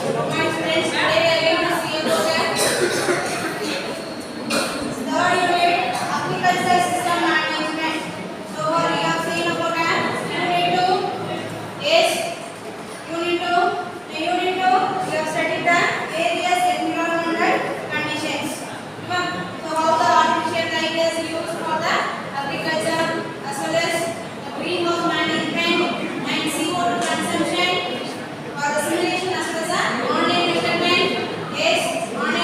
My friends, today we are going to see about third unit agriculture system management. So here we have seen about unit 2 is unit 2. In unit 2 we have studied the various environmental conditions. So how the artificial light is used for the agriculture as well as the greenhouse management and CO2 consumption. For the simulation as well as the online measurement is online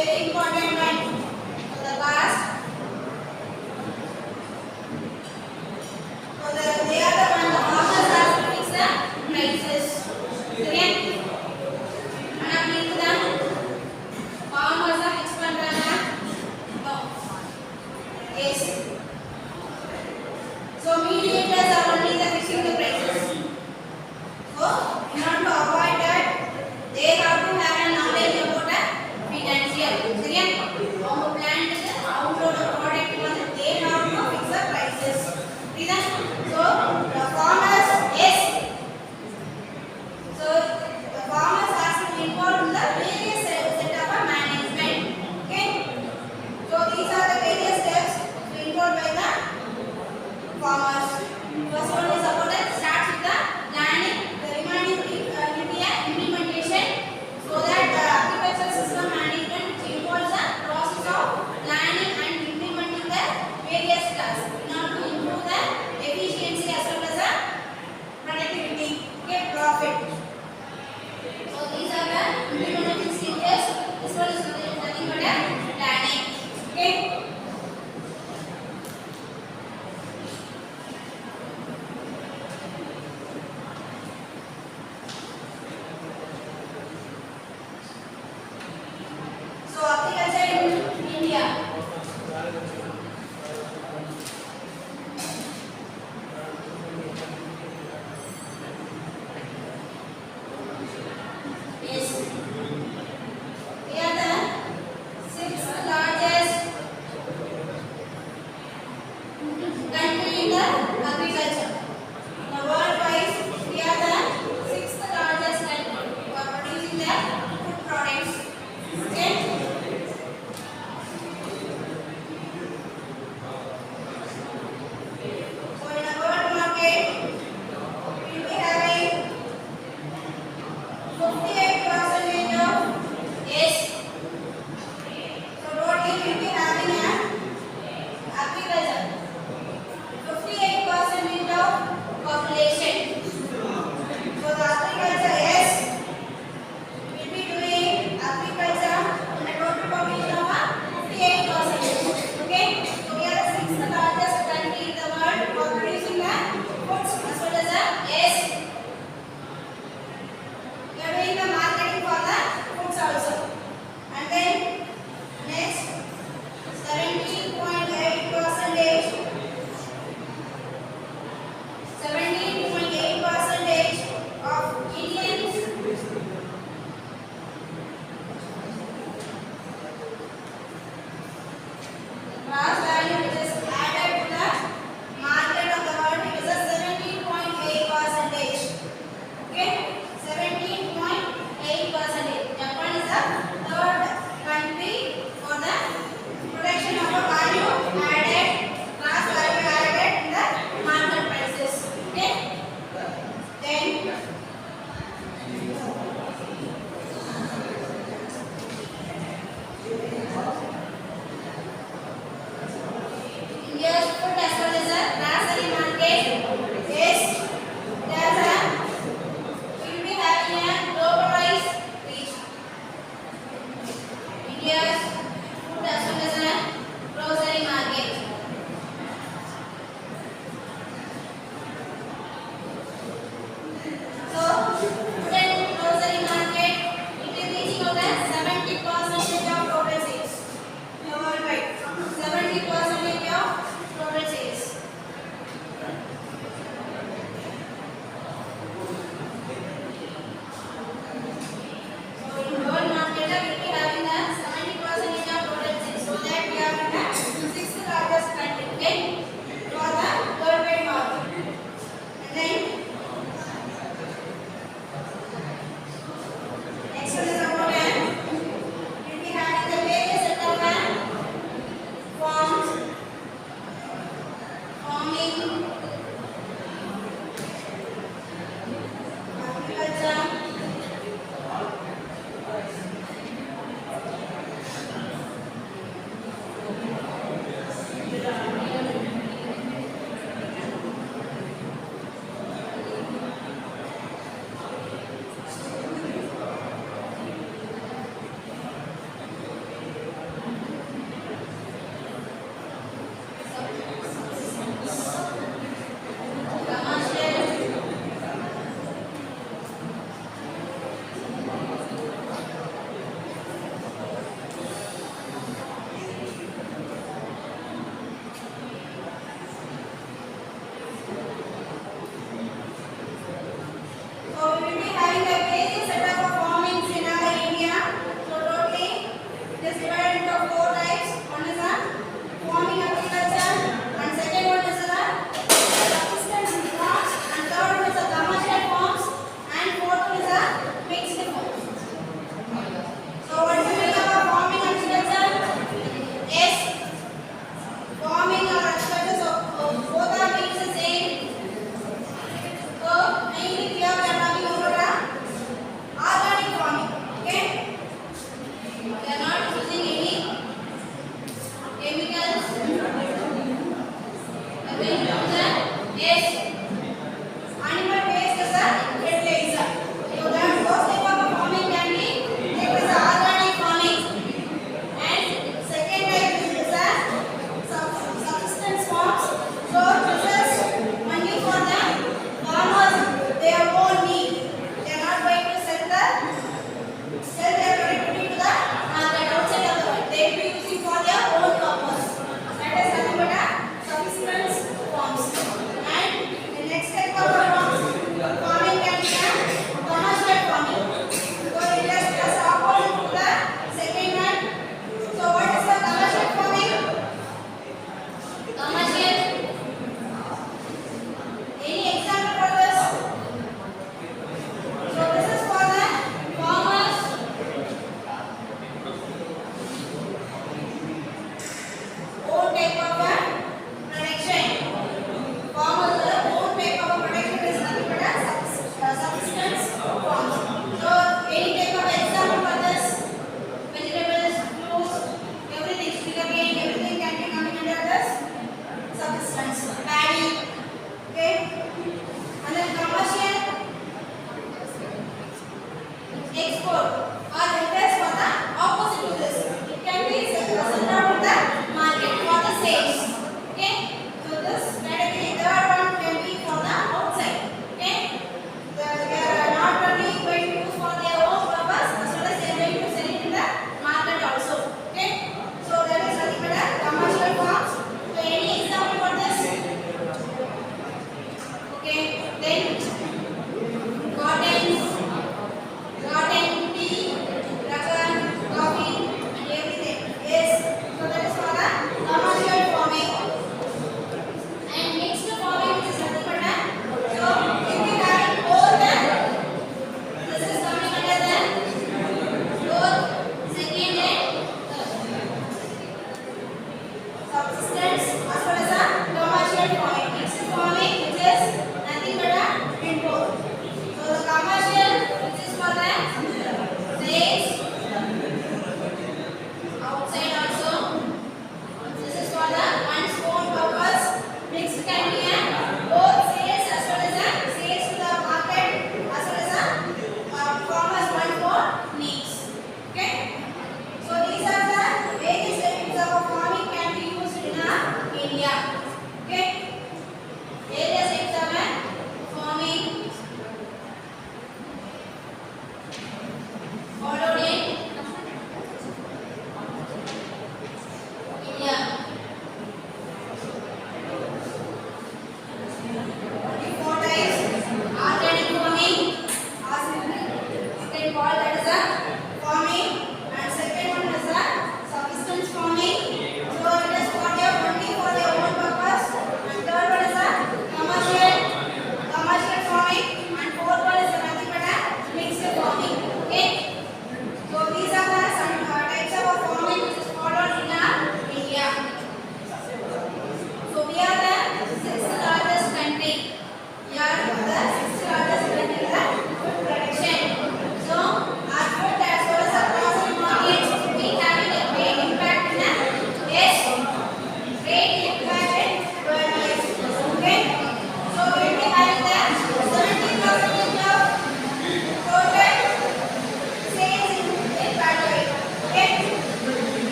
very important one. So the past. So they are the one the farmers are to fix the prices. Correct? And please them. Farmers are fix பண்றாங்க. No. Yes. So mediators are only the fixing the prices. So in order to avoid that, they have to have a knowledge about the financial. சரியா? அவங்க plant அவங்களோட product வந்து they have to fix the prices. புரியுதா? So the farmers yes. So the farmers has to involve in the various set of management. Okay? So these are the various steps involved by the farmers. First one is about the starts with the planning. The remaining will be a implementation so that the agricultural system management which involves the process of planning and implementing the various tasks in order to improve the efficiency as well as the productivity. Okay, profit. So these are the implementation stages. This one is nothing but a planning. Okay. So agriculture in India. Yes. We are the sixth largest country in the agriculture. In the world wise, we are the sixth largest country for producing the food products. Okay. So in the world market, we will be having 58% of yes. So totally we will be having a agriculture. 58% of population. So the agriculture yes. Will be doing agriculture in a total population of 58%. Okay. So we are the sixth largest country in the world for producing the foods as well as the yes. We are doing the marketing for the foods also. And then next 17.8% 17.8% of Indians gross value which is added to the market of the world it is a 17.8%. Okay, 17.8%. Japan is the third country for the production of the value added, gross value added in the market prices. Okay, then India's food as well as the grocery market is there's a we will be having a globalized reach. India's food as well as the